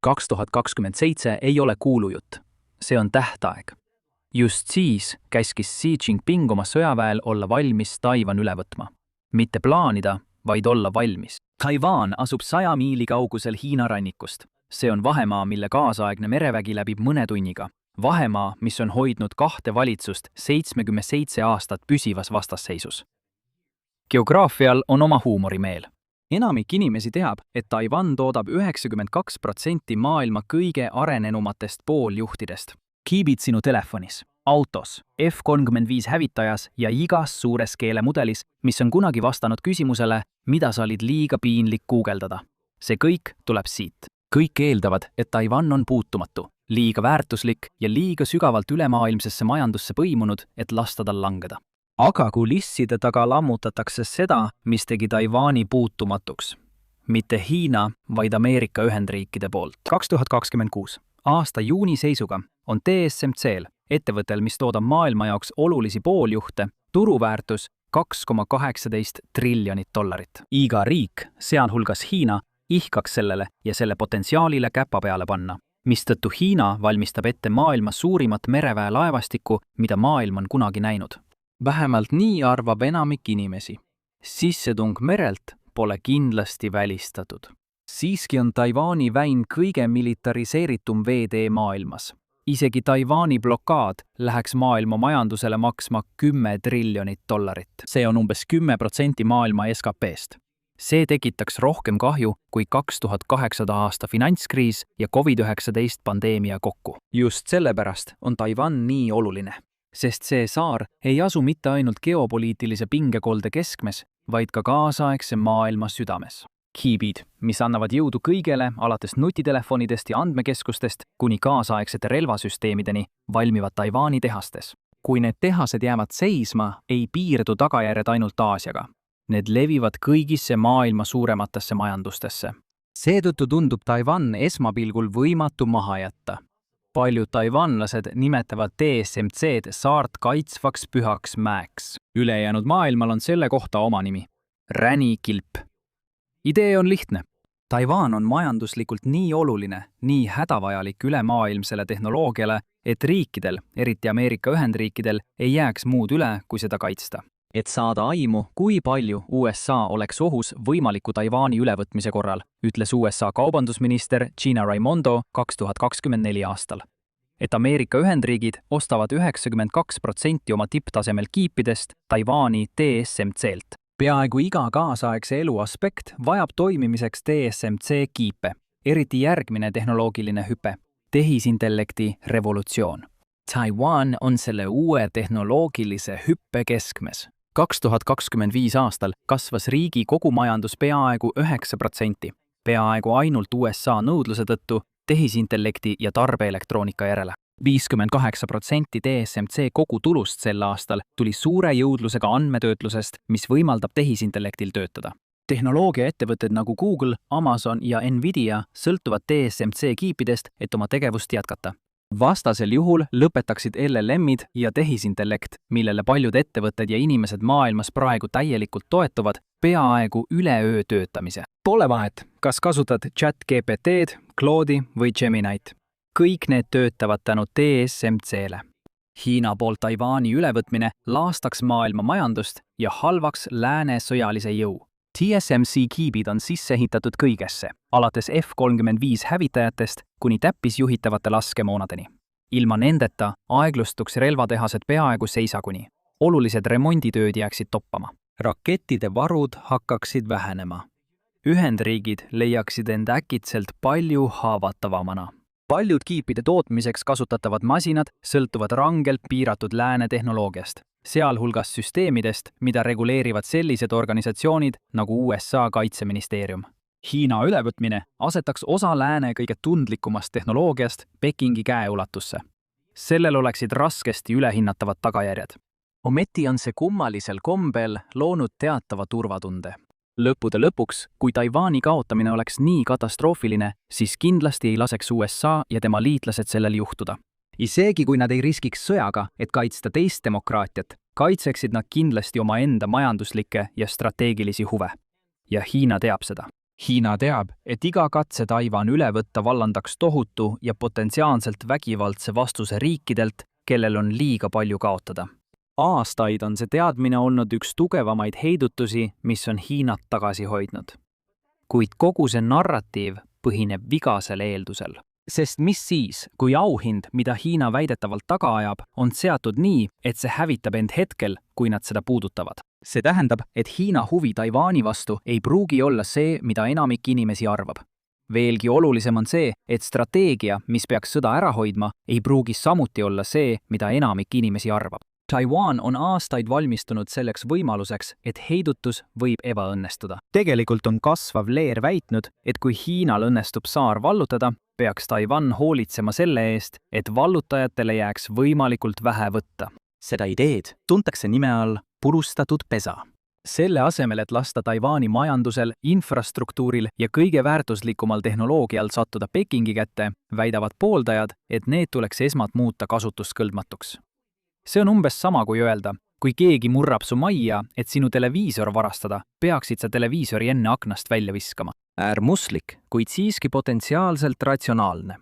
2027 ei ole kuulujutt, see on tähtaeg. Just siis käskis Xi Jinping oma sõjaväel olla valmis Taiwan üle võtma. Mitte plaanida, vaid olla valmis. Taiwan asub 100 miili kaugusel Hiina rannikust. See on vahemaa, mille kaasaegne merevägi läbib mõne tunniga. Vahemaa, mis on hoidnud 2 valitsust 77 aastat püsivas vastasseisus. Geograafial on oma huumorimeel. Enamik inimesi teab, et Taiwan toodab 92% maailma kõige arenenumatest pooljuhtidest. Kiibid sinu telefonis, autos, F-35 hävitajas ja igas suures keelemudelis, mis on kunagi vastanud küsimusele, mida sa olid liiga piinlik guugeldada. See kõik tuleb siit. Kõik eeldavad, et Taiwan on puutumatu, liiga väärtuslik ja liiga sügavalt ülemaailmsesse majandusse põimunud, et lasta tal langeda. Aga kulisside taga lammutatakse seda, mis tegi Taiwani puutumatuks. Mitte Hiina, vaid Ameerika Ühendriikide poolt. 2026. aasta juuni seisuga on TSMC-l, ettevõttel, mis toodab maailma jaoks olulisi pooljuhte, turuväärtus $2,18 triljonit. Iga riik, sealhulgas Hiina, ihkaks sellele ja selle potentsiaalile käpa peale panna, mistõttu Hiina valmistab ette maailma suurimat mereväe laevastikku, mida maailm on kunagi näinud. Vähemalt nii arvab enamik inimesi. Sissetung merelt pole kindlasti välistatud. Siiski on Taiwani väin kõige militariseeritum veetee maailmas. Isegi Taiwani blokaad läheks maailma majandusele maksma $10 triljonit. See on umbes 10% maailma SKP-st. See tekitaks rohkem kahju kui 2008. aasta finantskriis ja COVID-19 pandeemia kokku. Just sellepärast on Taiwan nii oluline. Sest see saar ei asu mitte ainult geopoliitilise pingekolde keskmes, vaid ka kaasaegse maailma südames. Kiibid, mis annavad jõudu kõigele alates nutitelefonidest ja andmekeskustest kuni kaasaegsete relvasüsteemideni, valmivad Taiwani tehastes. Kui need tehased jäävad seisma, ei piirdu tagajärjed ainult Aasiaga. Need levivad kõigisse maailma suurematesse majandustesse. Seetõttu tundub Taiwan esmapilgul võimatu maha jätta. Paljud taiwanlased nimetavad TSMC-d saart kaitsvaks pühaks mäeks. Ülejäänud maailmal on selle kohta oma nimi. Ränikilp. Idee on lihtne. Taiwan on majanduslikult nii oluline, nii hädavajalik ülemaailmsele tehnoloogiale, et riikidel, eriti Ameerika Ühendriikidel, ei jääks muud üle, kui seda kaitsta. Et saada aimu, kui palju USA oleks ohus võimaliku Taiwani ülevõtmise korral, ütles USA kaubandusminister Gina Raimondo 2024 aastal. Et Ameerika Ühendriigid ostavad 92% oma tipptasemel kiipidest Taiwani TSMC-lt. Peaaegu iga kaasaegse elu aspekt vajab toimimiseks TSMC kiipe, eriti järgmine tehnoloogiline hüpe, tehisintellekti revolutsioon. Taiwan on selle uue tehnoloogilise hüppe keskmes. 2025 aastal kasvas riigi kogumajandus peaaegu 9%, peaaegu ainult USA nõudluse tõttu tehisintellekti ja tarbeelektroonika järele. 58% TSMC kogu tulust sel aastal tuli suure jõudlusega andmetöötlusest, mis võimaldab tehisintellektil töötada. Tehnoloogiaettevõtted nagu Google, Amazon ja Nvidia sõltuvad TSMC kiipidest, et oma tegevust jätkata. Vastasel juhul lõpetaksid LLM-id ja tehisintellekt, millele paljud ettevõtted ja inimesed maailmas praegu täielikult toetuvad, peaaegu üleöö töötamise. Pole vahet, kas kasutad ChatGPT-d, Claude'i või Geminit. Kõik need töötavad tänu TSMC-le. Hiina poolt Taiwani ülevõtmine laastaks maailma majandust ja halvaks lääne sõjalise jõu. TSMC kiibid on sisse ehitatud kõigesse, alates F-35 hävitajatest kuni täppisjuhitavate laskemoonadeni. Ilma nendeta aeglustuks relvatehased peaaegu seisakuni. Olulised remonditööd jääksid toppama. Rakettide varud hakkaksid vähenema. Ühendriigid leiaksid end äkitselt palju haavatavamana. Paljud kiipide tootmiseks kasutatavad masinad sõltuvad rangelt piiratud lääne tehnoloogiast, sealhulgas süsteemidest, mida reguleerivad sellised organisatsioonid nagu USA kaitseministeerium. Hiina ülevõtmine asetaks osa lääne kõige tundlikumast tehnoloogiast Pekingi käeulatusse. Sellel oleksid raskesti ülehinnatavad tagajärjed. Ometi on see kummalisel kombel loonud teatava turvatunde. Lõppude lõpuks, kui Taiwani kaotamine oleks nii katastroofiline, siis kindlasti ei laseks USA ja tema liitlased sellel juhtuda. Isegi kui nad ei riskiks sõjaga, et kaitsta teist demokraatiat, kaitseksid nad kindlasti oma enda majanduslikke ja strateegilisi huve. Ja Hiina teab seda. Hiina teab, et iga katse Taiwan üle võtta vallandaks tohutu ja potentsiaalselt vägivaldse vastuse riikidelt, kellel on liiga palju kaotada. Aastaid on see teadmine olnud üks tugevamaid heidutusi, mis on Hiinat tagasi hoidnud. Kuid kogu see narratiiv põhineb vigasel eeldusel. Sest mis siis, kui auhind, mida Hiina väidetavalt taga ajab, on seatud nii, et see hävitab end hetkel, kui nad seda puudutavad. See tähendab, et Hiina huvi Taiwani vastu ei pruugi olla see, mida enamik inimesi arvab. Veelgi olulisem on see, et strateegia, mis peaks sõda ära hoidma, ei pruugi samuti olla see, mida enamik inimesi arvab. Taiwan on aastaid valmistunud selleks võimaluseks, et heidutus võib ebaõnnestuda. Tegelikult on kasvav leer väitnud, et kui Hiinal õnnestub saar vallutada, peaks Taiwan hoolitsema selle eest, et vallutajatele jääks võimalikult vähe võtta. Seda ideed tuntakse nime all purustatud pesa. Selle asemel, et lasta Taiwani majandusel, infrastruktuuril ja kõige väärtuslikumal tehnoloogial sattuda Pekingi kätte, väidavad pooldajad, et need tuleks esmalt muuta kasutuskõlbmatuks. See on umbes sama kui öelda, kui keegi murrab su majja, et sinu televiisor varastada, peaksid sa televiisori enne aknast välja viskama. Äärmuslik, kuid siiski potentsiaalselt ratsionaalne.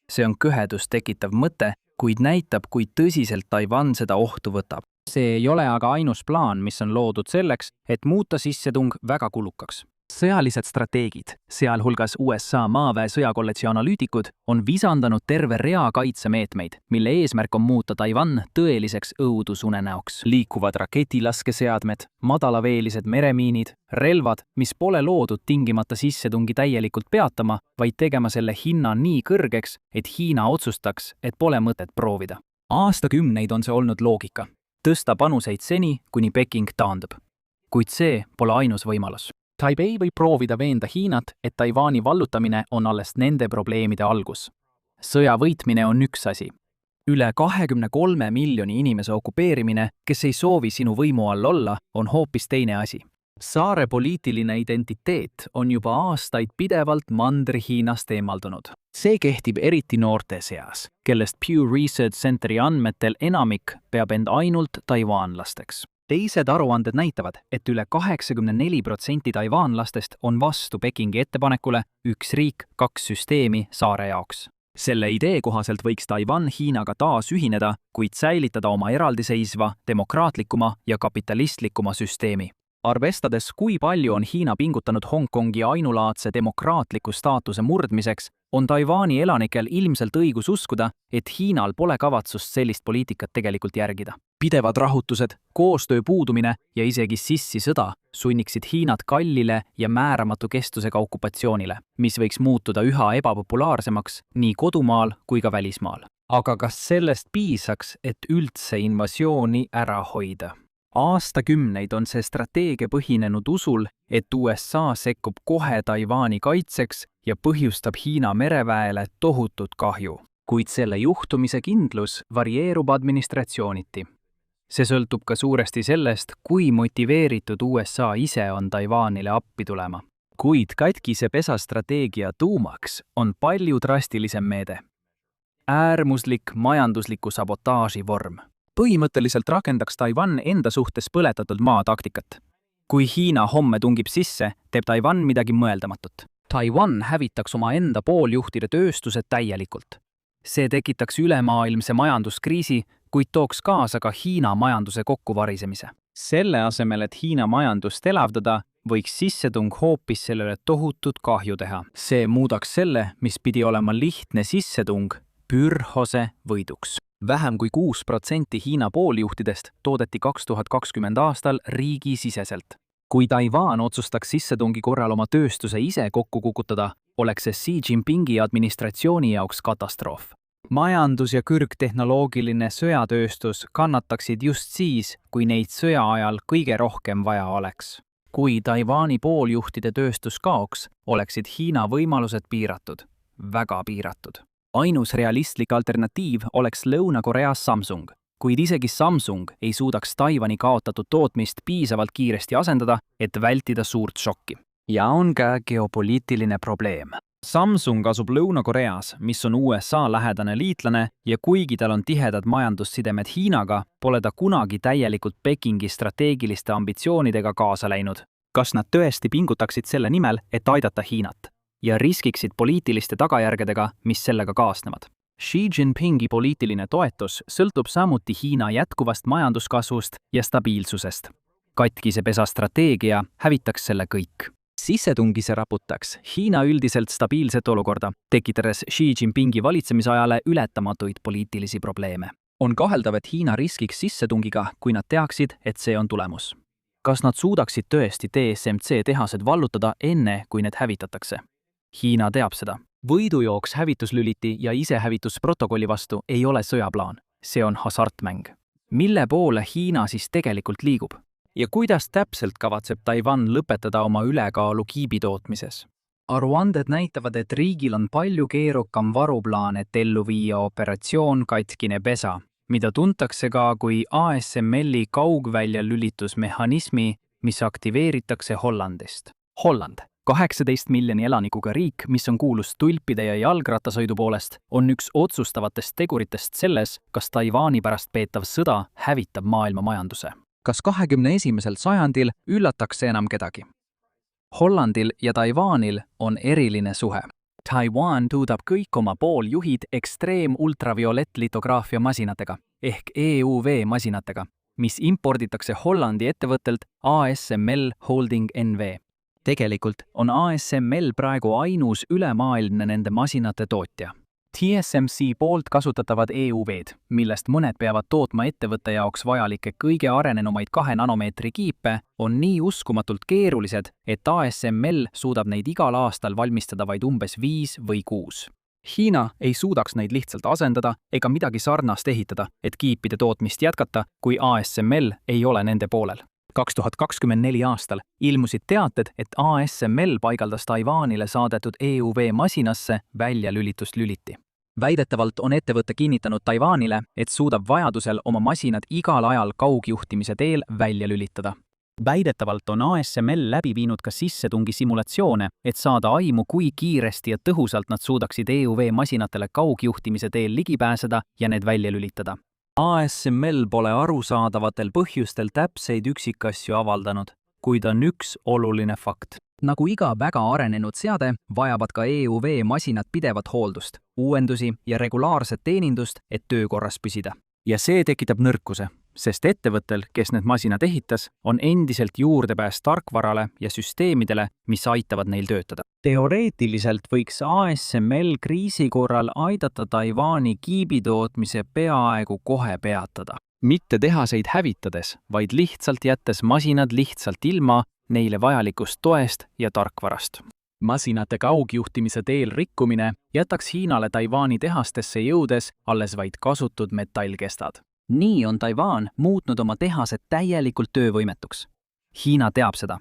See on kõhedust tekitav mõte, kuid näitab, kui tõsiselt Taiwan seda ohtu võtab. See ei ole aga ainus plaan, mis on loodud selleks, et muuta sissetung väga kulukaks. Sõjalised strateegid, sealhulgas USA maaväe sõjakolledži analüütikud, on visandanud terve rea kaitsemeetmeid, mille eesmärk on muuta Taiwan tõeliseks õudusunenäoks. Liikuvad raketilaskeseadmed, madalaveelised meremiinid, relvad, mis pole loodud tingimata sissetungi täielikult peatama, vaid tegema selle hinna nii kõrgeks, et Hiina otsustaks, et pole mõtet proovida. Aastakümneid on see olnud loogika. Tõsta panuseid seni, kuni Peking taandub. Kuid see pole ainus võimalus. Taipei võib proovida veenda Hiinat, et Taiwani vallutamine on alles nende probleemide algus. Sõja võitmine on üks asi. Üle 23 miljoni inimese okupeerimine, kes ei soovi sinu võimu all olla, on hoopis teine asi. Saare poliitiline identiteet on juba aastaid pidevalt Mandri-Hiinast eemaldunud. See kehtib eriti noorte seas, kellest Pew Research Centeri andmetel enamik peab end ainult taiwanlasteks. Teised aruanded näitavad, et üle 84% taiwanlastest on vastu Pekingi ettepanekule üks riik, kaks süsteemi saare jaoks. Selle idee kohaselt võiks Taiwan Hiinaga taas ühineda, kuid säilitada oma eraldiseisva, demokraatlikuma ja kapitalistlikuma süsteemi. Arvestades, kui palju on Hiina pingutanud Hongkongi ainulaadse demokraatliku staatuse murdmiseks, on Taiwani elanikel ilmselt õigus uskuda, et Hiinal pole kavatsust sellist poliitikat tegelikult järgida. Pidevad rahutused, koostöö puudumine ja isegi sissisõda sunniksid Hiinat kallile ja määramatu kestusega okupatsioonile, mis võiks muutuda üha ebapopulaarsemaks nii kodumaal kui ka välismaal. Aga kas sellest piisaks, et üldse invasiooni ära hoida? Aastakümneid on see strateegia põhinenud usul, et USA sekkub kohe Taiwani kaitseks ja põhjustab Hiina mereväele tohutut kahju. Kuid selle juhtumise kindlus varieerub administratsiooniti. See sõltub ka suuresti sellest, kui motiveeritud USA ise on Taiwanile appi tulema. Kuid katkise pesa strateegia tuumaks on palju drastilisem meede. Äärmuslik majandusliku sabotaaži vorm. Põhimõtteliselt rakendaks Taiwan enda suhtes põletatud maa taktikat. Kui Hiina homme tungib sisse, teeb Taiwan midagi mõeldamatut. Taiwan hävitaks oma enda pooljuhtide tööstused täielikult. See tekitaks ülemaailmse majanduskriisi, kuid tooks kaasa ka Hiina majanduse kokkuvarisemise. Selle asemel, et Hiina majandust elavdada, võiks sissetung hoopis sellele tohutut kahju teha. See muudaks selle, mis pidi olema lihtne sissetung, pürhose võiduks. Vähem kui 6% Hiina pooljuhtidest toodeti 2020 aastal riigisiseselt. Kui Taiwan otsustaks sissetungi korral oma tööstuse ise kokku kukutada, oleks see Xi Jinpingi administratsiooni jaoks katastroof. Majandus- ja kõrgtehnoloogiline sõjatööstus kannataksid just siis, kui neid sõja ajal kõige rohkem vaja oleks. Kui Taiwani pooljuhtide tööstus kaoks, oleksid Hiina võimalused piiratud, väga piiratud. Ainus realistlik alternatiiv oleks Lõuna-Koreas Samsung, kuid isegi Samsung ei suudaks Taiwani kaotatud tootmist piisavalt kiiresti asendada, et vältida suurt šokki. Ja on ka geopoliitiline probleem. Samsung asub Lõuna-Koreas, mis on USA lähedane liitlane ja kuigi tal on tihedad majandussidemed Hiinaga, pole ta kunagi täielikult Pekingi strateegiliste ambitsioonidega kaasa läinud. kas nad tõesti pingutaksid selle nimel, et aidata Hiinat ja riskiksid poliitiliste tagajärgedega, mis sellega kaasnevad. Xi Jinpingi poliitiline toetus sõltub samuti Hiina jätkuvast majanduskasvust ja stabiilsusest. Katkise pesa strateegia hävitaks selle kõik. Sissetungi see raputaks Hiina üldiselt stabiilset olukorda, tekitades Xi Jinpingi valitsemisajale ületamatuid poliitilisi probleeme. On kaheldav, et Hiina riskiks sissetungiga, kui nad teaksid, et see on tulemus. Kas nad suudaksid tõesti TSMC tehased vallutada enne, kui need hävitatakse? Hiina teab seda. Võidujooks hävituslüliti ja isehävitusprotokolli vastu ei ole sõjaplaan. See on hasartmäng. Mille poole Hiina siis tegelikult liigub? Ja kuidas täpselt kavatseb Taiwan lõpetada oma ülekaalu kiibitootmises? Aruanded näitavad, et riigil on palju keerukam varuplaan, et ellu viia operatsioon Katkine pesa, mida tuntakse ka kui ASML-i kaugväljalülitusmehhanismi, mis aktiveeritakse Hollandist. Holland, 18 miljoni elanikuga riik, mis on kuulus tulpide ja jalgrattasõidu poolest, on üks otsustavatest teguritest selles, kas Taiwani pärast peetav sõda hävitab maailma majanduse. Kas 21. sajandil üllatakse enam kedagi? Hollandil ja Taiwanil on eriline suhe. Taiwan tuudab kõik oma pooljuhid ekstreem-ultraviolettlitograafia masinatega ehk EUV masinatega, mis imporditakse Hollandi ettevõttelt ASML Holding NV. Tegelikult on ASML praegu ainus ülemaailmne nende masinate tootja. TSMC poolt kasutatavad EUV-d, millest mõned peavad tootma ettevõtte jaoks vajalikke kõige arenenumaid 2 nanomeetri kiipe, on nii uskumatult keerulised, et ASML suudab neid igal aastal valmistada vaid umbes 5 või 6. Hiina ei suudaks neid lihtsalt asendada ega midagi sarnast ehitada, et kiipide tootmist jätkata, kui ASML ei ole nende poolel. 2024 aastal ilmusid teated, et ASML paigaldas Taiwanile saadetud EUV masinasse väljalülituslüliti. Väidetavalt on ettevõte kinnitanud Taiwanile, et suudab vajadusel oma masinad igal ajal kaugjuhtimise teel välja lülitada. Väidetavalt on ASML läbi viinud ka sissetungi simulatsioone, et saada aimu, kui kiiresti ja tõhusalt nad suudaksid EUV masinatele kaugjuhtimise teel ligi pääseda ja need välja lülitada. ASML pole arusaadavatel põhjustel täpseid üksikasju avaldanud, kuid on üks oluline fakt. Nagu iga väga arenenud seade, vajavad ka EUV masinad pidevat hooldust, uuendusi ja regulaarset teenindust, et töökorras püsida. Ja see tekitab nõrkuse, sest ettevõttel, kes need masinad ehitas, on endiselt juurdepääs tarkvarale ja süsteemidele, mis aitavad neil töötada. Teoreetiliselt võiks ASML kriisi korral aidata Taiwani kiibitootmise peaaegu kohe peatada. Mitte tehaseid hävitades, vaid lihtsalt jättes masinad lihtsalt ilma neile vajalikust toest ja tarkvarast. Masinate kaugjuhtimise teel rikkumine jätaks Hiinale Taiwani tehastesse jõudes alles vaid kasutud metallkestad. Nii on Taiwan muutnud oma tehased täielikult töövõimetuks. Hiina teab seda.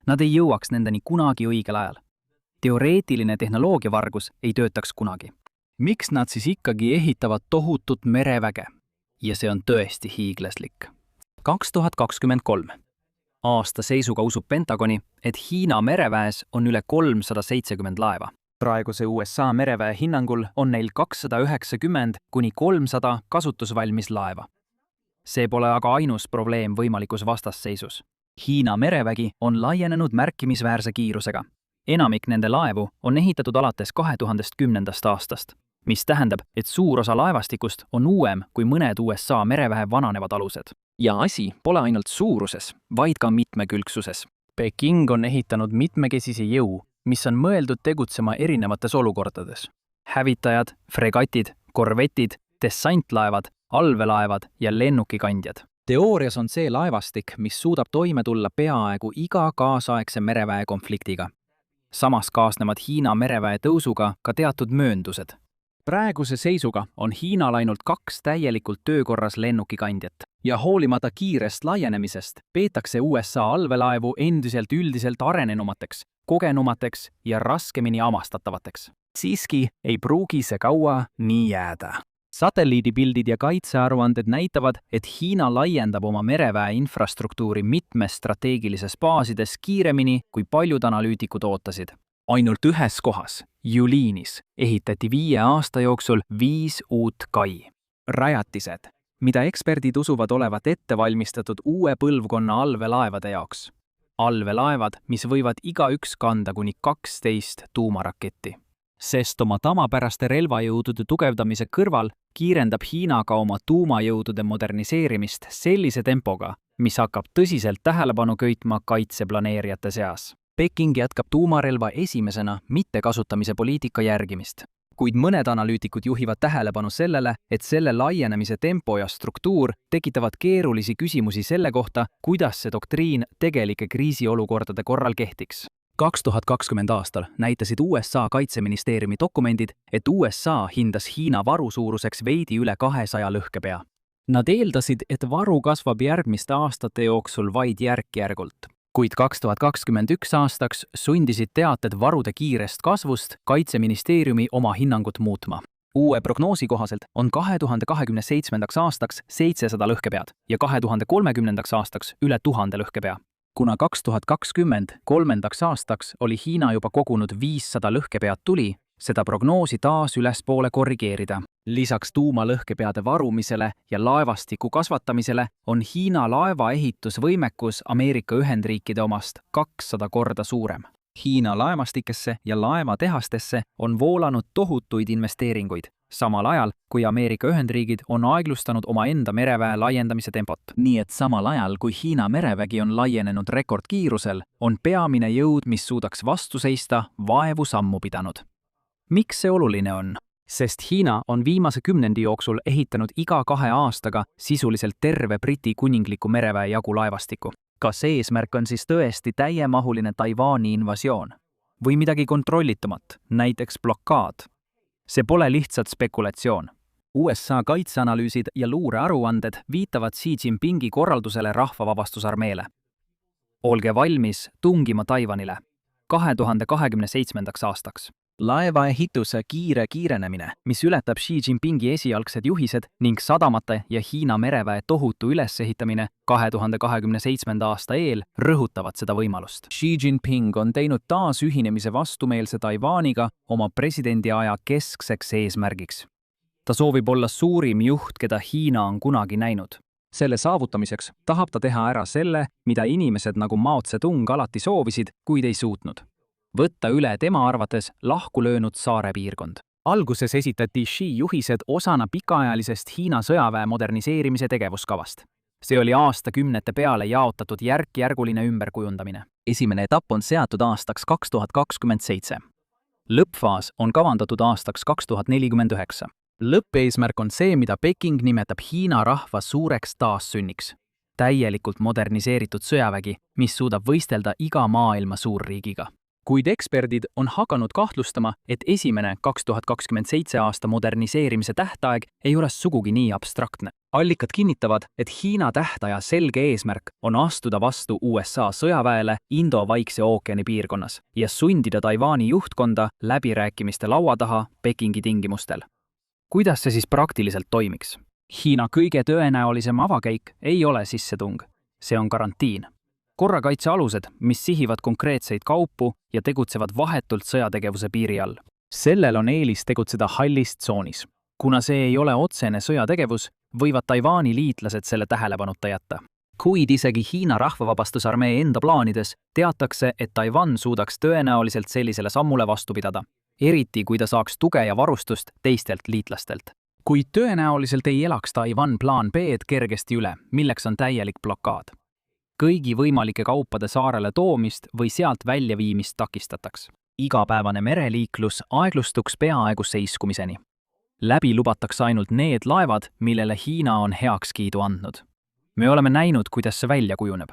Nad ei jõuaks nendeni kunagi õigel ajal. Teoreetiline tehnoloogiavargus ei töötaks kunagi. Miks nad siis ikkagi ehitavad tohutut mereväge? Ja see on tõesti hiiglaslik. 2023. Aasta seisuga usub Pentagoni, et Hiina mereväes on üle 370 laeva. Praeguse USA mereväe hinnangul on neil 290 kuni 300 kasutusvalmis laeva. See pole aga ainus probleem võimalikus vastasseisus. Hiina merevägi on laienenud märkimisväärse kiirusega. Enamik nende laevu on ehitatud alates 2010. aastast, mis tähendab, et suur osa laevastikust on uuem kui mõned USA mereväe vananevad alused. Ja asi pole ainult suuruses, vaid ka mitmekülgsuses. Peking on ehitanud mitmekesise jõu, mis on mõeldud tegutsema erinevates olukordades. Hävitajad, fregatid, korvetid, dessantlaevad, allveelaevad ja lennukikandjad. Teoorias on see laevastik, mis suudab toime tulla peaaegu iga kaasaegse mereväe konfliktiga. Samas kaasnevad Hiina mereväe tõusuga ka teatud mööndused. Praeguse seisuga on Hiinal ainult 2 täielikult töökorras lennukikandjat ja hoolimata kiirest laienemisest peetakse USA allveelaevu endiselt üldiselt arenenumateks, kogenumateks ja raskemini amastatavateks. Siiski ei pruugi see kaua nii jääda. Satelliidipildid ja kaitsearuanded näitavad, et Hiina laiendab oma mereväe infrastruktuuri mitmes strateegilises baasides kiiremini, kui paljud analüütikud ootasid. Ainult ühes kohas, Juliinis, ehitati 5 aasta jooksul 5 uut kai. Rajatised, mida eksperdid usuvad olevat ette valmistatud uue põlvkonna allveelaevade jaoks. allveelaevad, mis võivad igaüks kanda kuni 12 tuumaraketti. Sest oma tavapäraste relvajõudude tugevdamise kõrval kiirendab Hiina ka oma tuumajõudude moderniseerimist sellise tempoga, mis hakkab tõsiselt tähelepanu köitma kaitseplaneerijate seas. Peking jätkab tuumarelva esimesena mittekasutamise poliitika järgimist, kuid mõned analüütikud juhivad tähelepanu sellele, et selle laienemise tempo ja struktuur tekitavad keerulisi küsimusi selle kohta, kuidas see doktriin tegelike kriisiolukordade korral kehtiks. 2020 aastal näitasid USA kaitseministeeriumi dokumendid, et USA hindas Hiina varu suuruseks veidi üle 200 lõhkepea. Nad eeldasid, et varu kasvab järgmiste aastate jooksul vaid järk-järgult. Kuid 2021 aastaks sundisid teated varude kiirest kasvust kaitseministeeriumi oma hinnangut muutma. Uue prognoosi kohaselt on 2027. aastaks 700 lõhkepead ja 2030. aastaks üle 1000 lõhkepea. Kuna 2023. aastaks oli Hiina juba kogunud 500 lõhkepead tuli, seda prognoosi taas ülespoole korrigeerida. Lisaks tuumalõhkepeade varumisele ja laevastiku kasvatamisele on Hiina laevaehitusvõimekus Ameerika Ühendriikide omast 200 korda suurem. Hiina laevastikesse ja laevatehastesse on voolanud tohutuid investeeringuid, samal ajal kui Ameerika Ühendriigid on aeglustanud omaenda mereväe laiendamise tempot. Nii et samal ajal, kui Hiina merevägi on laienenud rekordkiirusel, on peamine jõud, mis suudaks vastu seista, vaevu sammu pidanud. Miks see oluline on? Sest Hiina on viimase 10 jooksul ehitanud iga 2 aastaga sisuliselt terve Briti kuningliku mereväe jagu laevastikku. Kas eesmärk on siis tõesti täiemahuline Taiwani invasioon? Või midagi kontrollitamat, näiteks blokaad? See pole lihtsalt spekulatsioon. USA kaitseanalüüsid ja luurearuanded viitavad Xi Jinpingi korraldusele rahvavabastusarmeele. Olge valmis tungima Taiwanile 2027. aastaks. Laevaehituse kiirenemine, mis ületab Xi Jinpingi esialgsed juhised ning sadamate ja Hiina mereväe tohutu ülesehitamine 2027. aasta eel, rõhutavad seda võimalust. Xi Jinping on teinud taas ühinemise vastumeelse Taiwaniga oma presidendiaja keskseks eesmärgiks. Ta soovib olla suurim juht, keda Hiina on kunagi näinud. Selle saavutamiseks tahab ta teha ära selle, mida inimesed nagu Mao Zedong alati soovisid, kuid ei suutnud. Võtta üle tema arvates lahku löönud saare piirkond. Alguses esitati Xi juhised osana pikaajalisest Hiina sõjaväe moderniseerimise tegevuskavast. See oli aastakümnete peale jaotatud järk-järguline ümberkujundamine. Esimene etapp on seatud aastaks 2027. Lõppfaas on kavandatud aastaks 2049. Lõppeesmärk on see, mida Peking nimetab Hiina rahva suureks taassünniks. Täielikult moderniseeritud sõjavägi, mis suudab võistelda iga maailma suurriigiga. Kuid eksperdid on hakanud kahtlustama, et esimene 2027 aasta moderniseerimise tähtaeg ei ole sugugi nii abstraktne. Allikad kinnitavad, et Hiina tähtaja selge eesmärk on astuda vastu USA sõjaväele Indo-Vaikse ookeani piirkonnas ja sundida Taiwani juhtkonda läbirääkimiste laua taha Pekingi tingimustel. Kuidas see siis praktiliselt toimiks? Hiina kõige tõenäolisem avakäik ei ole sissetung. See on karantiin. Korrakaitsealused, mis sihivad konkreetseid kaupu ja tegutsevad vahetult sõjategevuse piiri all. Sellel on eelis tegutseda hallis tsoonis. Kuna see ei ole otsene sõjategevus, võivad Taiwani liitlased selle tähelepanuta jätta. Kuid isegi Hiina rahvavabastusarmee enda plaanides teatakse, et Taiwan suudaks tõenäoliselt sellisele sammule vastu pidada, eriti kui ta saaks tuge ja varustust teistelt liitlastelt. Kuid tõenäoliselt ei elaks Taiwan plaan B-d kergesti üle, milleks on täielik blokaad. Kõigi võimalike kaupade saarele toomist või sealt väljaviimist takistataks. Igapäevane mereliiklus aeglustuks peaaegu seiskumiseni. Läbi lubatakse ainult need laevad, millele Hiina on heakskiidu andnud. Me oleme näinud, kuidas see välja kujuneb.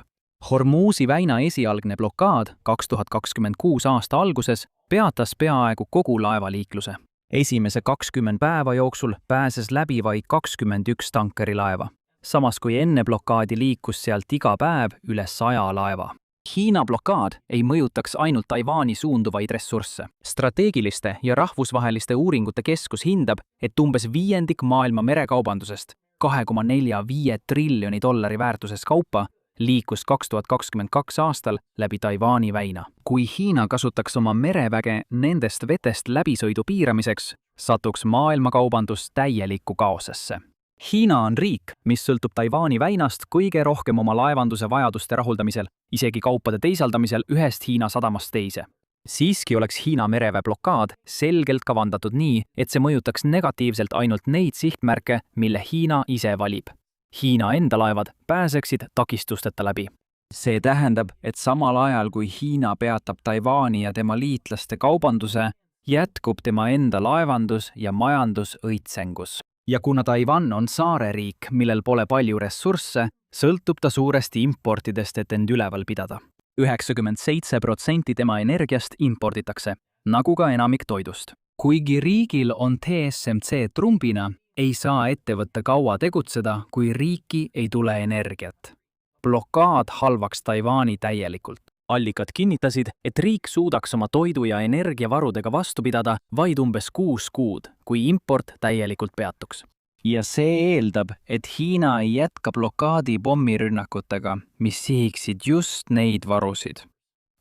Hormuzi väina esialgne blokaad 2026 aasta alguses peatas peaaegu kogu laevaliikluse. Esimese 20 päeva jooksul pääses läbi vaid 21 tankerilaeva. Samas kui enne blokaadi liikus sealt iga päev üle 100 laeva. Hiina blokaad ei mõjutaks ainult Taiwani suunduvaid ressursse. Strateegiliste ja rahvusvaheliste uuringute keskus hindab, et umbes viiendik maailma merekaubandusest, $2,45 triljoni väärtuses kaupa, liikus 2022 aastal läbi Taiwani väina. Kui Hiina kasutaks oma mereväge nendest vetest läbisõidu piiramiseks, satuks maailmakaubandus täielikku kaosesse. Hiina on riik, mis sõltub Taiwani väinast kõige rohkem oma laevanduse vajaduste rahuldamisel, isegi kaupade teisaldamisel ühest Hiina sadamast teise. Siiski oleks Hiina mereväe blokaad selgelt kavandatud nii, et see mõjutaks negatiivselt ainult neid sihtmärke, mille Hiina ise valib. Hiina enda laevad pääseksid takistusteta läbi. See tähendab, et samal ajal kui Hiina peatab Taiwani ja tema liitlaste kaubanduse, jätkub tema enda laevandus ja majandus õitsengus. Ja kuna Taiwan on saareriik, millel pole palju ressursse, sõltub ta suuresti importidest, et end üleval pidada. 97% tema energiast imporditakse, nagu ka enamik toidust. Kuigi riigil on TSMC trumbina, ei saa ettevõtte kaua tegutseda, kui riiki ei tule energiat. Blokaad halvaks Taiwani täielikult. Allikad kinnitasid, et riik suudaks oma toidu- ja energiavarudega vastu pidada vaid umbes 6 kuud, kui import täielikult peatuks. Ja see eeldab, et Hiina ei jätka blokaadi pommirünnakutega, mis sihiksid just neid varusid.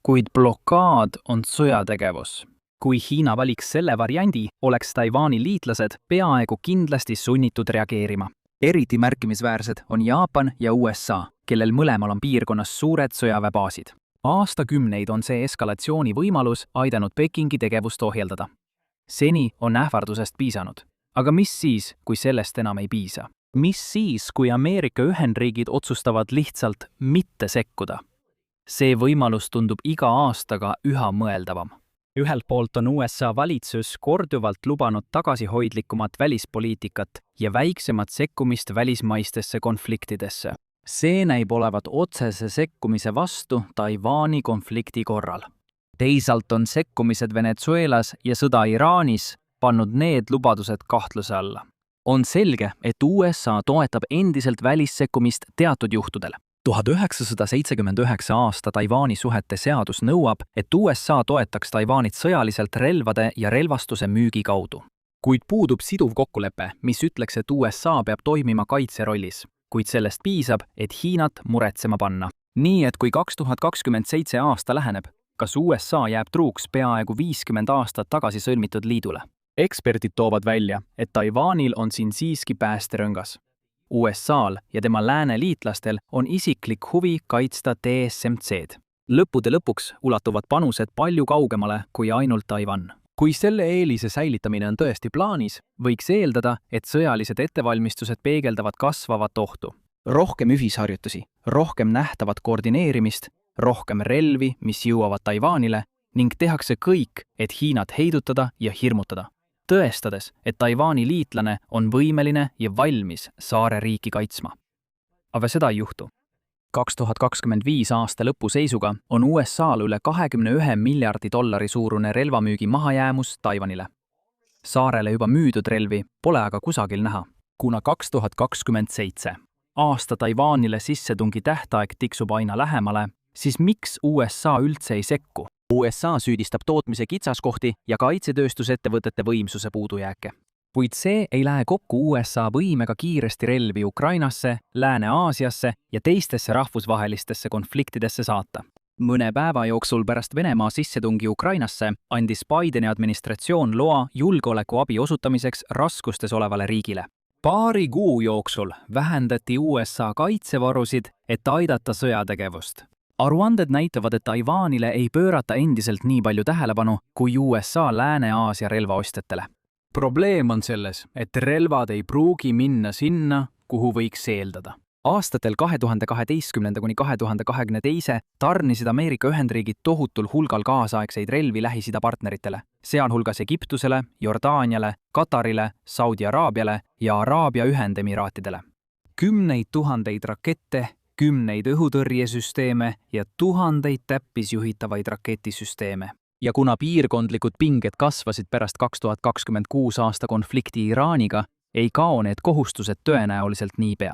Kuid blokaad on sõjategevus. Kui Hiina valiks selle variandi, oleks Taiwani liitlased peaaegu kindlasti sunnitud reageerima. Eriti märkimisväärsed on Jaapan ja USA, kellel mõlemal on piirkonnas suured sõjaväebaasid. Aastakümneid on see eskalatsiooni võimalus aidanud Pekingi tegevust ohjeldada. Seni on ähvardusest piisanud. Aga mis siis, kui sellest enam ei piisa? Mis siis, kui Ameerika Ühendriigid otsustavad lihtsalt mitte sekkuda? See võimalus tundub iga aastaga üha mõeldavam. Ühelt poolt on USA valitsus korduvalt lubanud tagasihoidlikumat välispoliitikat ja väiksemat sekkumist välismaistesse konfliktidesse. See näib olevat otsese sekkumise vastu Taiwani konflikti korral. Teisalt on sekkumised Venezuelas ja sõda Iraanis pannud need lubadused kahtluse alla. On selge, et USA toetab endiselt välissekkumist teatud juhtudel. 1979 aasta Taiwani suhete seadus nõuab, et USA toetaks Taiwanit sõjaliselt relvade ja relvastuse müügi kaudu. Kuid puudub siduv kokkulepe, mis ütleks, et USA peab toimima kaitserollis, kuid sellest piisab, et Hiinat muretsema panna. Nii, et kui 2027 aasta läheneb, kas USA jääb truuks peaaegu 50 aastat tagasi sõlmitud liidule? Eksperdid toovad välja, et Taiwanil on siin siiski päästerõngas. USA'l ja tema lääne liitlastel on isiklik huvi kaitsta TSMC-d. Lõppude lõpuks ulatuvad panused palju kaugemale kui ainult Taiwan. Kui selle eelise säilitamine on tõesti plaanis, võiks eeldada, et sõjalised ettevalmistused peegeldavad kasvavat ohtu. Rohkem ühisharjutusi, rohkem nähtavat koordineerimist, rohkem relvi, mis jõuavad Taiwanile ning tehakse kõik, et Hiinat heidutada ja hirmutada. Tõestades, et Taiwani liitlane on võimeline ja valmis saareriiki kaitsma. Aga seda ei juhtu. 2025 aasta lõpu seisuga on USA'l üle 21 miljardi dollari suurune relvamüügi mahajäämus Taiwanile. Saarele juba müüdud relvi pole aga kusagil näha, kuna 2027 aasta Taiwanile sissetungi tähtaeg tiksub aina lähemale, siis miks USA üldse ei sekku? USA süüdistab tootmise kitsaskohti ja kaitsetööstusettevõtete võimsuse puudujääke. Kuid see ei lähe kokku USA võimega kiiresti relvi Ukrainasse, Lääne-Aasiasse ja teistesse rahvusvahelistesse konfliktidesse saata. Mõne päeva jooksul pärast Venemaa sissetungi Ukrainasse andis Bideni administratsioon loa julgeolekuabi osutamiseks raskustes olevale riigile. Paari kuu jooksul vähendati USA kaitsevarusid, et aidata sõjategevust. Aruanded näitavad, et Taiwanile ei pöörata endiselt nii palju tähelepanu kui USA Lääne-Aasia relvaostjatele. Probleem on selles, et relvad ei pruugi minna sinna, kuhu võiks eeldada. Aastatel 2012–2022 tarnisid Ameerika Ühendriigid tohutul hulgal kaasaegseid relvi Lähis-Ida partneritele, sealhulgas Egiptusele, Jordaaniale, Katarile, Saudi Araabiale ja Araabia Ühendemiraatidele. Kümneid tuhandeid rakette, kümneid õhutõrjesüsteeme ja tuhandeid täppisjuhitavaid raketisüsteeme. Ja kuna piirkondlikud pinged kasvasid pärast 2026 aasta konflikti Iraaniga, ei kao need kohustused tõenäoliselt niipea.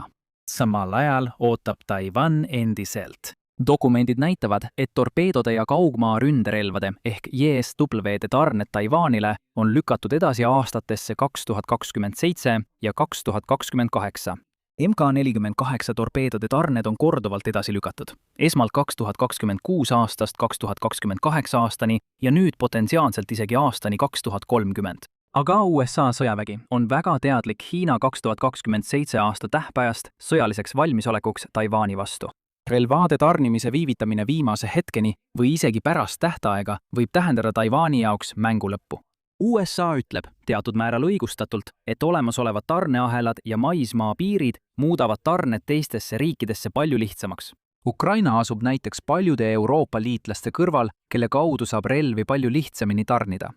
Samal ajal ootab Taiwan endiselt. Dokumendid näitavad, et torpeedode ja kaugmaa ründerelvade ehk JSW-de tarned Taiwanile on lükatud edasi aastatesse 2027 ja 2028. MK-48 torpeedode tarned on korduvalt edasi lükatud. Esmalt 2026 aastast 2028 aastani ja nüüd potentsiaalselt isegi aastani 2030. aga USA sõjavägi on väga teadlik Hiina 2027 aasta tähtpäevast sõjaliseks valmisolekuks Taiwani vastu. Relvade tarnimise viivitamine viimase hetkeni või isegi pärast tähtaega võib tähendada Taiwani jaoks mängu lõppu. USA ütleb teatud määral õigustatult, et olemasolevad tarneahelad ja maismaa piirid muudavad tarned teistesse riikidesse palju lihtsamaks. Ukraina asub näiteks paljude Euroopa liitlaste kõrval, kelle kaudu saab relvi palju lihtsamini tarnida.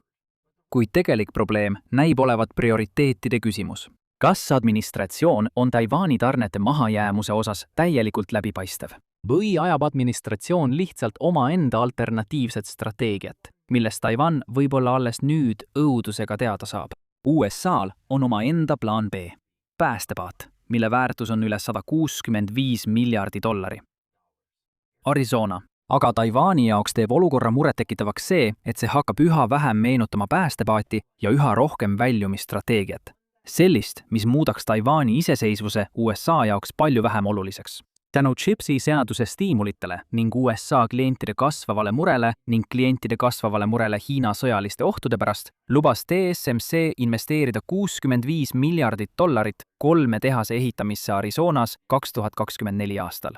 Kuid tegelik probleem näib olevat prioriteetide küsimus. Kas administratsioon on Taiwani tarnete mahajäämuse osas täielikult läbipaistev? Või ajab administratsioon lihtsalt omaenda alternatiivset strateegiat, millest Taiwan võib-olla alles nüüd õudusega teada saab? USA-l on omaenda plaan B. Päästepaat, mille väärtus on üle $165 miljardit. Arizona. Aga Taiwani jaoks teeb olukorra murettekitavaks see, et see hakkab üha vähem meenutama päästepaati ja üha rohkem väljumisstrateegiat. Sellist, mis muudaks Taiwani iseseisvuse USA jaoks palju vähem oluliseks. Tänu CHIPS-i seaduse stiimulitele ning USA klientide kasvavale murele Hiina sõjaliste ohtude pärast, lubas TSMC investeerida $65 miljardit 3 tehase ehitamisse Arizonas 2024 aastal.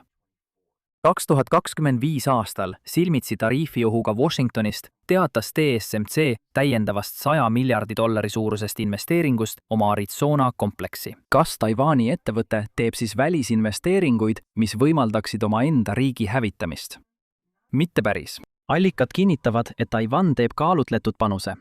2025 aastal silmitsi tariifiohuga Washingtonist teatas TSMC täiendavast $100 miljardi suurusest investeeringust oma Arizona kompleksi. Kas Taiwani ettevõte teeb siis välisinvesteeringuid, mis võimaldaksid omaenda riigi hävitamist? Mitte päris. Allikad kinnitavad, et Taiwan teeb kaalutletud panuse.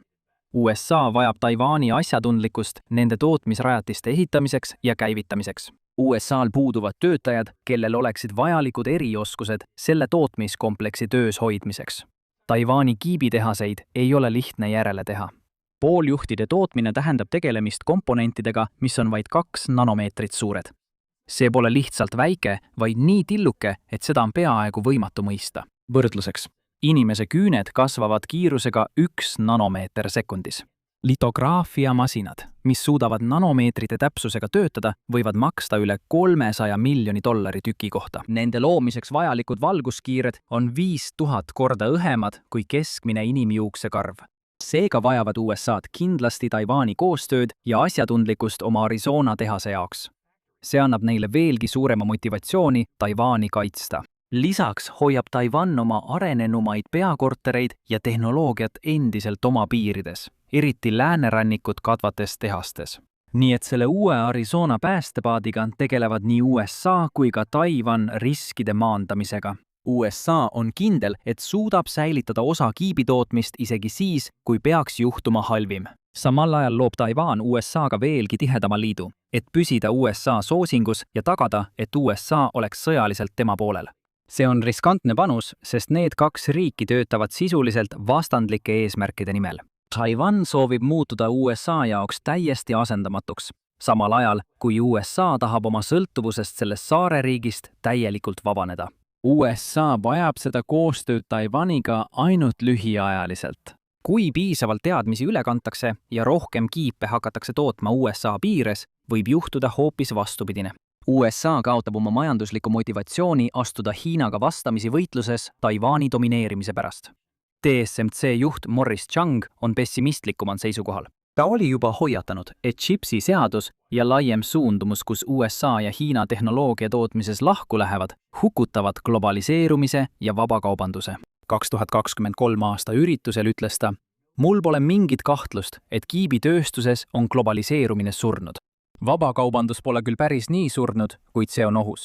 USA vajab Taiwani asjatundlikkust nende tootmisrajatiste ehitamiseks ja käivitamiseks. USA-l puuduvad töötajad, kellel oleksid vajalikud erioskused selle tootmiskompleksi töös hoidmiseks. Taiwani kiibitehaseid ei ole lihtne järele teha. Pooljuhtide tootmine tähendab tegelemist komponentidega, mis on vaid 2 nanomeetrit suured. See pole lihtsalt väike, vaid nii tilluke, et seda on peaaegu võimatu mõista. Võrdluseks. Inimese küüned kasvavad kiirusega 1 nanomeeter sekundis. Litograafiamasinad, mis suudavad nanomeetrite täpsusega töötada, võivad maksta üle $300 miljoni tüki kohta. Nende loomiseks vajalikud valguskiired on 5000 korda õhemad kui keskmine inimjuuksekarv. Seega vajavad USA-d kindlasti Taiwani koostööd ja asjatundlikkust oma Arizona tehase jaoks. See annab neile veelgi suurema motivatsiooni Taiwani kaitsta. Lisaks hoiab Taiwan oma arenenumaid peakortereid ja tehnoloogiat endiselt oma piirides, eriti läänerannikut katvates tehastes. Nii et selle uue Arizona päästepaadiga tegelevad nii USA kui ka Taiwan riskide maandamisega. USA on kindel, et suudab säilitada osa kiibitootmist isegi siis, kui peaks juhtuma halvim. Samal ajal loob Taiwan USA-ga veelgi tihedama liidu, et püsida USA soosingus ja tagada, et USA oleks sõjaliselt tema poolel. See on riskantne panus, sest need 2 riiki töötavad sisuliselt vastandlike eesmärkide nimel. Taiwan soovib muutuda USA jaoks täiesti asendamatuks, samal ajal kui USA tahab oma sõltuvusest sellest saareriigist täielikult vabaneda. USA vajab seda koostööd Taiwaniga ainult lühiajaliselt. Kui piisavalt teadmisi üle kantakse ja rohkem kiipe hakatakse tootma USA piires, võib juhtuda hoopis vastupidine. USA kaotab oma majandusliku motivatsiooni astuda Hiinaga vastamisi võitluses Taiwani domineerimise pärast. TSMC juht Morris Chang on pessimistlikumad seisukohal. Ta oli juba hoiatanud, et CHIPS-i seadus ja laiem suundumus, kus USA ja Hiina tehnoloogia tootmises lahku lähevad, hukutavad globaliseerumise ja vabakaubanduse. 2023 aasta üritusel ütles ta, mul pole mingit kahtlust, et kiibitööstuses on globaliseerumine surnud. Vabakaubandus pole küll päris nii surnud, kuid see on ohus.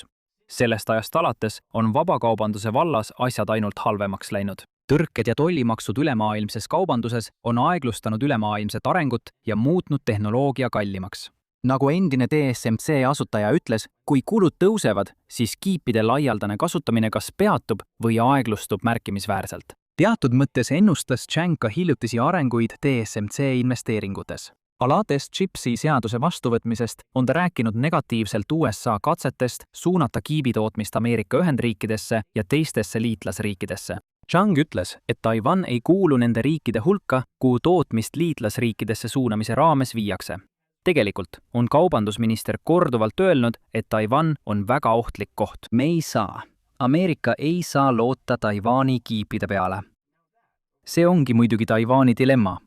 Sellest ajast alates on vabakaubanduse vallas asjad ainult halvemaks läinud. Tõrked ja tollimaksud ülemaailmses kaubanduses on aeglustanud ülemaailmset arengut ja muutnud tehnoloogia kallimaks. Nagu endine TSMC asutaja ütles, kui kulud tõusevad, siis kiipide laialdane kasutamine kas peatub või aeglustub märkimisväärselt. Teatud mõttes ennustas Chang ka hiljutisi arenguid TSMC investeeringutes. Alates CHIPS-i seaduse vastuvõtmisest on ta rääkinud negatiivselt USA katsetest suunata kiibitootmist Ameerika Ühendriikidesse ja teistesse liitlasriikidesse. Chang ütles, et Taiwan ei kuulu nende riikide hulka, kuhu tootmist liitlasriikidesse suunamise raames viiakse. Tegelikult on kaubandusminister korduvalt öelnud, et Taiwan on väga ohtlik koht. Ameerika ei saa loota Taiwani kiipide peale. See ongi muidugi Taiwani dilemma.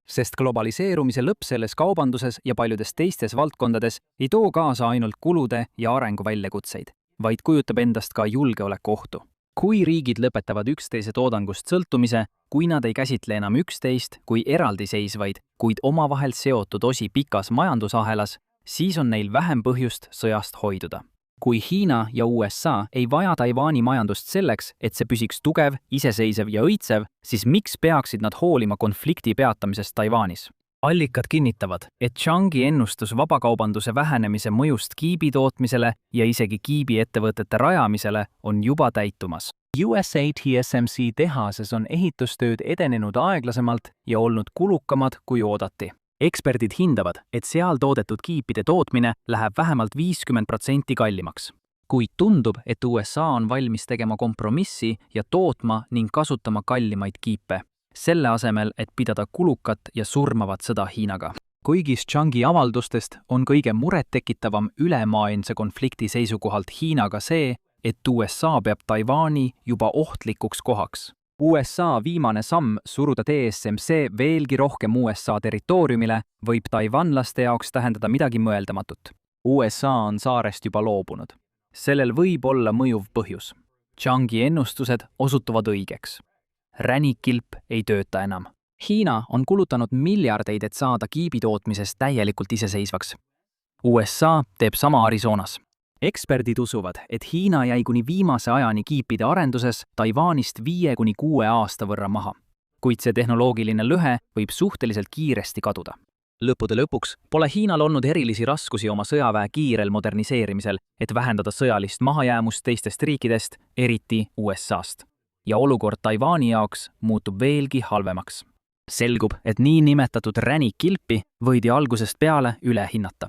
sest globaliseerumise lõpp selles kaubanduses ja paljudes teistes valdkondades ei too kaasa ainult kulude ja arengu väljakutseid, vaid kujutab endast ka julgeolekuohtu. Kui riigid lõpetavad üksteise toodangust sõltumise, kui nad ei käsitle enam üksteist kui eraldiseisvaid, kuid omavahel seotud osi pikas majandusahelas, siis on neil vähem põhjust sõjast hoiduda. Kui Hiina ja USA ei vaja Taiwani majandust selleks, et see püsiks tugev, iseseisev ja õitsev, siis miks peaksid nad hoolima konflikti peatamisest Taiwanis? Allikad kinnitavad, et Changi ennustus vabakaubanduse vähenemise mõjust kiibitootmisele ja isegi kiibiettevõtete rajamisele on juba täitumas. USA TSMC tehases on ehitustööd edenenud aeglasemalt ja olnud kulukamad kui oodati. Eksperdid hindavad, et seal toodetud kiipide tootmine läheb vähemalt 50% kallimaks. Kuid tundub, et USA on valmis tegema kompromissi ja tootma ning kasutama kallimaid kiipe, selle asemel, et pidada kulukat ja surmavat sõda Hiinaga. Kuigi Changi avaldustest on kõige murettekitavam ülemaailmse konflikti seisukohalt Hiinaga see, et USA peab Taiwani juba ohtlikuks kohaks. USA viimane samm suruda TSMC veelgi rohkem USA territooriumile võib taiwanlaste jaoks tähendada midagi mõeldamatut. USA on saarest juba loobunud. Sellel võib olla mõjuv põhjus. Changi ennustused osutuvad õigeks. Ränikilp ei tööta enam. Hiina on kulutanud miljardeid, et saada kiibitootmisest täielikult iseseisvaks. USA teeb sama Arizonas. Eksperdid usuvad, et Hiina jäi kuni viimase ajani kiipide arenduses Taiwanist 5–6 aasta võrra maha. Kuid see tehnoloogiline lõhe võib suhteliselt kiiresti kaduda. Lõppude lõpuks pole Hiinal olnud erilisi raskusi oma sõjaväe kiirel moderniseerimisel, et vähendada sõjalist mahajäämust teistest riikidest, eriti USA-st. Ja olukord Taiwani jaoks muutub veelgi halvemaks. Selgub, et niinimetatud ränikilpi võidi algusest peale üle hinnata.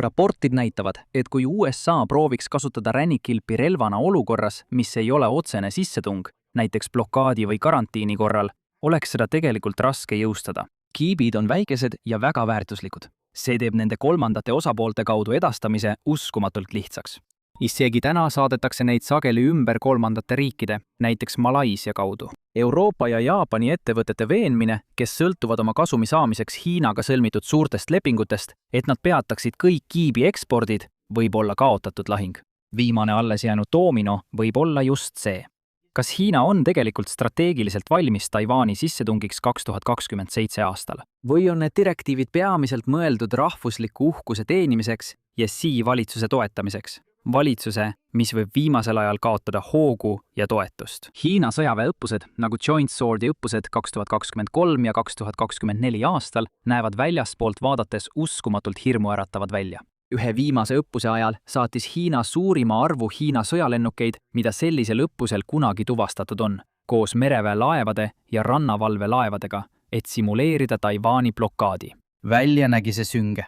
Raportid näitavad, et kui USA prooviks kasutada ränikilpi relvana olukorras, mis ei ole otsene sissetung, näiteks blokaadi või karantiini korral, oleks seda tegelikult raske jõustada. Kiibid on väikesed ja väga väärtuslikud. See teeb nende kolmandate osapoolte kaudu edastamise uskumatult lihtsaks. Isegi täna saadetakse neid sageli ümber kolmandate riikide, näiteks Malaisia kaudu. Euroopa ja Jaapani ettevõtete veenmine, kes sõltuvad oma kasumi saamiseks Hiinaga sõlmitud suurtest lepingutest, et nad peataksid kõik kiibi ekspordid, võib olla kaotatud lahing. Viimane alles jäänud doomino võib olla just see. Kas Hiina on tegelikult strateegiliselt valmis Taiwani sissetungiks 2027 aastal? Või on need direktiivid peamiselt mõeldud rahvusliku uhkuse teenimiseks ja Xi valitsuse toetamiseks? Valitsuse, mis võib viimasel ajal kaotada hoogu ja toetust. Hiina sõjaväeõppused, nagu Joint Swordi õppused 2023 ja 2024 aastal, näevad väljaspoolt vaadates uskumatult hirmuäratavad välja. Ühe viimase õppuse ajal saatis Hiina suurima arvu Hiina sõjalennukeid, mida sellisel õppusel kunagi tuvastatud on, koos mereväe laevade ja rannavalve laevadega, et simuleerida Taiwani blokaadi. Välja nägi see sünge.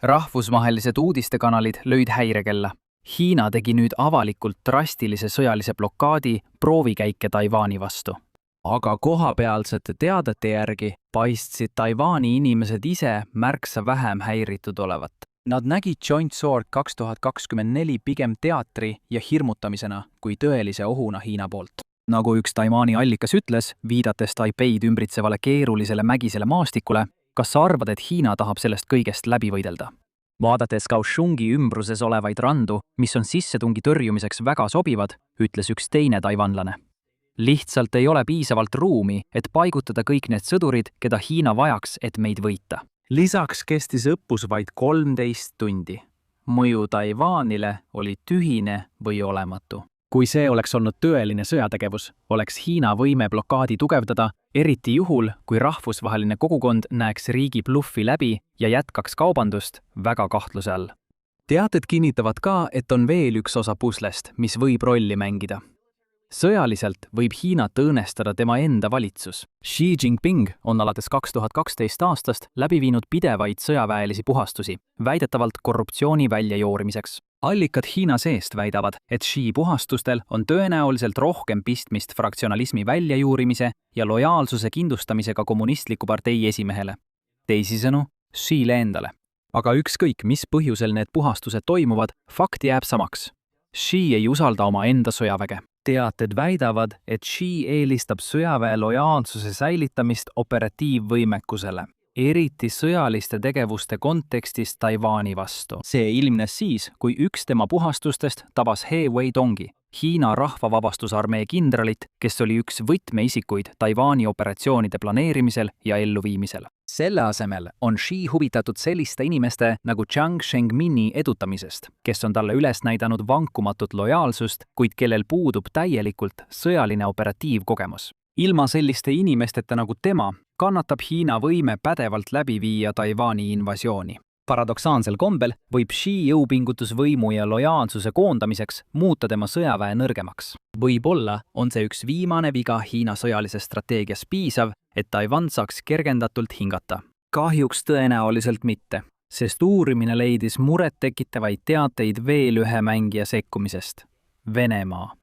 Rahvusvahelised uudistekanalid lõid häirekella. Hiina tegi nüüd avalikult drastilise sõjalise blokaadi proovikäike Taiwani vastu. Aga kohapealsete teadete järgi paistsid Taiwani inimesed ise märksa vähem häiritud olevat. Nad nägid Joint Sword 2024 pigem teatri ja hirmutamisena kui tõelise ohuna Hiina poolt. Nagu üks Taiwani allikas ütles, viidates Taipeid ümbritsevale keerulisele mägisele maastikule, kas sa arvad, et Hiina tahab sellest kõigest läbi võidelda? Vaadates Kaohsiungi ümbruses olevaid randu, mis on sissetungi tõrjumiseks väga sobivad, ütles üks teine taiwanlane. Lihtsalt ei ole piisavalt ruumi, et paigutada kõik need sõdurid, keda Hiina vajaks, et meid võita. Lisaks kestis õppus vaid 13 tundi. Mõju Taiwanile oli tühine või olematu. Kui see oleks olnud tõeline sõjategevus, oleks Hiina võime blokaadi tugevdada, eriti juhul, kui rahvusvaheline kogukond näeks riigi bluffi läbi ja jätkaks kaubandust väga kahtluse all. Teated kinnitavad ka, et on veel üks osa puslest, mis võib rolli mängida. Sõjaliselt võib Hiinat õõnestada tema enda valitsus. Xi Jinping on alates 2012 aastast läbi viinud pidevaid sõjaväelisi puhastusi, väidetavalt korruptsiooni väljajoorimiseks. Allikad Hiina seest väidavad, et Xi puhastustel on tõenäoliselt rohkem pistmist fraktsionalismi väljajuurimise ja lojaalsuse kindlustamisega kommunistliku partei esimehele. Teisisõnu, Xile endale. Aga ükskõik, mis põhjusel need puhastused toimuvad, fakt jääb samaks. Xi ei usalda oma enda sõjaväge. Teated väidavad, et Xi eelistab sõjaväe lojaalsuse säilitamist operatiivvõimekusele. eriti sõjaliste tegevuste kontekstis Taiwani vastu. See ilmnes siis, kui üks tema puhastustest tabas He Weidongi, Hiina rahvavabastusarmee kindralit, kes oli üks võtmeisikuid Taiwani operatsioonide planeerimisel ja elluviimisel. Selle asemel on Xi huvitatud selliste inimeste nagu Jiang Shengmini edutamisest, kes on talle üles näidanud vankumatut lojaalsust, kuid kellel puudub täielikult sõjaline operatiivkogemus. Ilma selliste inimesteta nagu tema kannatab Hiina võime pädevalt läbi viia Taiwani invasiooni. Paradoksaalsel kombel võib Xi jõupingutus võimu ja lojaalsuse koondamiseks muuta tema sõjaväe nõrgemaks. Võib-olla on see üks viimane viga Hiina sõjalises strateegias piisav, et Taiwan saaks kergendatult hingata. Kahjuks tõenäoliselt mitte, sest uurimine leidis murettekitavaid teateid veel ühe mängija sekkumisest – Venemaa.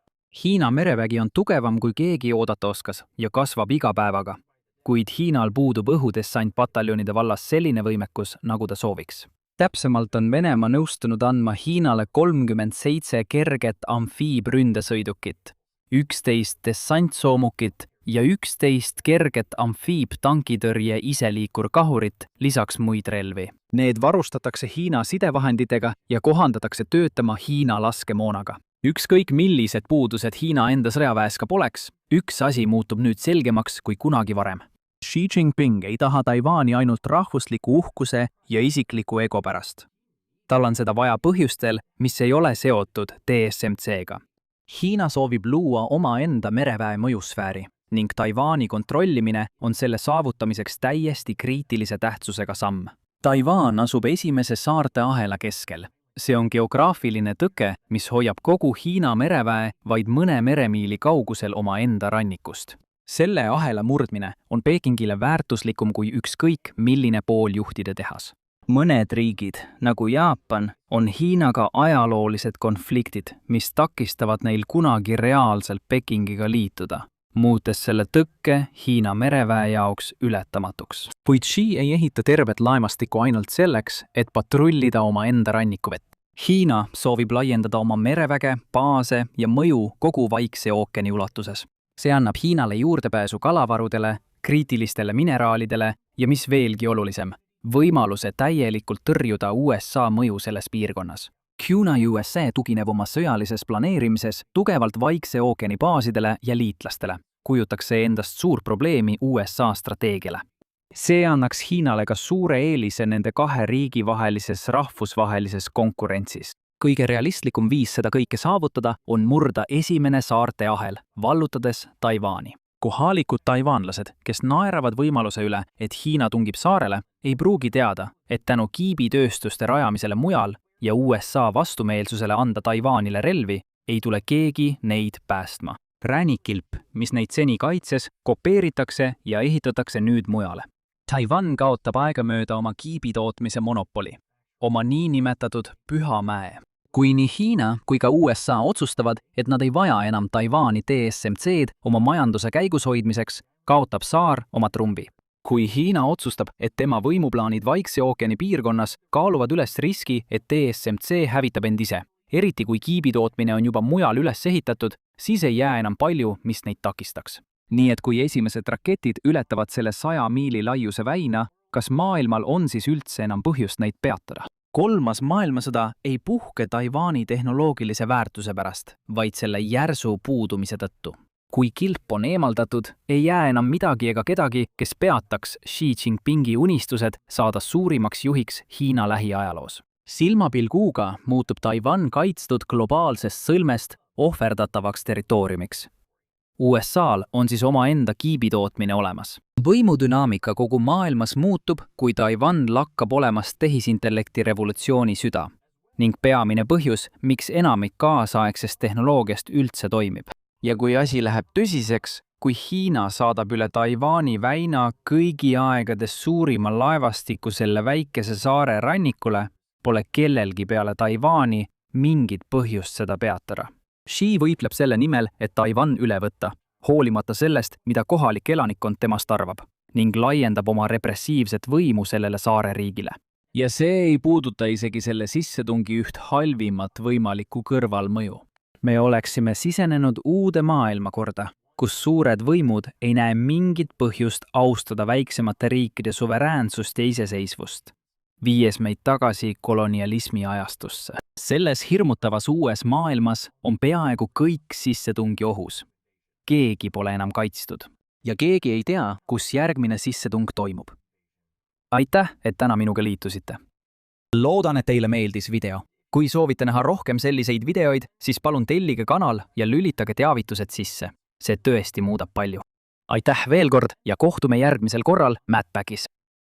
Hiina merevägi on tugevam kui keegi oodata oskas ja kasvab iga päevaga. Kuid Hiinal puudub õhudessantpataljonide vallas selline võimekus, nagu ta sooviks. Täpsemalt on Venemaa nõustunud andma Hiinale 37 kerget amfiibründesõidukit, 11 dessantsoomukit ja 11 kerget amfiibtankitõrje iseliikurkahurit, lisaks muid relvi. Need varustatakse Hiina sidevahenditega ja kohandatakse töötama Hiina laskemoonaga. Ükskõik millised puudused Hiina enda sõjaväes ka poleks, üks asi muutub nüüd selgemaks kui kunagi varem. Xi Jinping ei taha Taiwani ainult rahvusliku uhkuse ja isikliku ego pärast. Tal on seda vaja põhjustel, mis ei ole seotud TSMC-ga. Hiina soovib luua omaenda mereväe mõjusfääri ning Taiwani kontrollimine on selle saavutamiseks täiesti kriitilise tähtsusega samm. Taiwan asub esimese saarte ahela keskel. See on geograafiline tõke, mis hoiab kogu Hiina mereväe vaid mõne meremiili kaugusel omaenda rannikust. Selle ahela murdmine on Pekingile väärtuslikum kui ükskõik milline pooljuhtide tehas. Mõned riigid, nagu Jaapan, on Hiinaga ajaloolised konfliktid, mis takistavad neil kunagi reaalselt Pekingiga liituda, muutes selle tõkke Hiina mereväe jaoks ületamatuks. Kuid Xi ei ehita tervet laemastikku ainult selleks, et patrullida omaenda rannikuvett. Hiina soovib laiendada oma mereväge, baase ja mõju kogu Vaikse ookeani ulatuses. See annab Hiinale juurdepääsu kalavarudele, kriitilistele mineraalidele ja mis veelgi olulisem, võimaluse täielikult tõrjuda USA mõju selles piirkonnas. QNA USA tugineb oma sõjalises planeerimises tugevalt Vaikse ookeani baasidele ja liitlastele, kujutaks see endast suur probleemi USA strateegiale. See annaks Hiinale ka suure eelise nende kahe riigi vahelises rahvusvahelises konkurentsis. Kõige realistlikum viis seda kõike saavutada on murda esimene saarte ahel, vallutades Taiwani. Kohalikud taiwanlased, kes naeravad võimaluse üle, et Hiina tungib saarele, ei pruugi teada, et tänu kiibitööstuste rajamisele mujal ja USA vastumeelsusele anda Taiwanile relvi, ei tule keegi neid päästma. Ränikilp, mis neid seni kaitses, kopeeritakse ja ehitatakse nüüd mujale. Taiwan kaotab aegamööda oma kiibitootmise monopoli, oma niinimetatud püha mäe. Kui nii Hiina kui ka USA otsustavad, et nad ei vaja enam Taiwani TSMC-d oma majanduse käigus hoidmiseks, kaotab saar oma trumbi. Kui Hiina otsustab, et tema võimuplaanid Vaikse ookeani piirkonnas kaaluvad üles riski, et TSMC hävitab end ise, eriti kui kiibitootmine on juba mujal üles ehitatud, siis ei jää enam palju, mis neid takistaks. Nii et kui esimesed raketid ületavad selle 100 miili laiuse väina, kas maailmal on siis üldse enam põhjust neid peatada? Kolmas maailmasõda ei puhke Taiwani tehnoloogilise väärtuse pärast, vaid selle järsu puudumise tõttu. Kui kilp on eemaldatud, ei jää enam midagi ega kedagi, kes peataks Xi Jinpingi unistused saada suurimaks juhiks Hiina lähiajaloos. Silmapilguga muutub Taiwan kaitstud globaalsest sõlmest ohverdatavaks territooriumiks. USA'l on siis omaenda kiibitootmine olemas. Võimudünaamika kogu maailmas muutub, kui Taiwan lakkab olemast tehisintellekti revolutsiooni süda ning peamine põhjus, miks enamik kaasaegsest tehnoloogiast üldse toimib. Ja kui asi läheb tõsiseks, kui Hiina saadab üle Taiwani väina kõigi aegades suurima laevastiku selle väikese saare rannikule, pole kellelgi peale Taiwani mingit põhjust seda peatada. Xi võitleb selle nimel, et Taiwan üle võtta, hoolimata sellest, mida kohalik elanikkond temast arvab, ning laiendab oma repressiivset võimu sellele saareriigile. Ja see ei puuduta isegi selle sissetungi üht halvimat võimalikku kõrvalmõju. Me oleksime sisenenud uude maailmakorda, kus suured võimud ei näe mingit põhjust austada väiksemate riikide suveräänsust ja iseseisvust, viies meid tagasi kolonialismi ajastusse. Selles hirmutavas uues maailmas on peaaegu kõik sissetungi ohus. Keegi pole enam kaitstud. Ja keegi ei tea, kus järgmine sissetung toimub. Aitäh, et täna minuga liitusite. Loodan, et teile meeldis video. Kui soovite näha rohkem selliseid videoid, siis palun tellige kanal ja lülitage teavitused sisse. See tõesti muudab palju. Aitäh veel kord ja kohtume järgmisel korral Madbackis.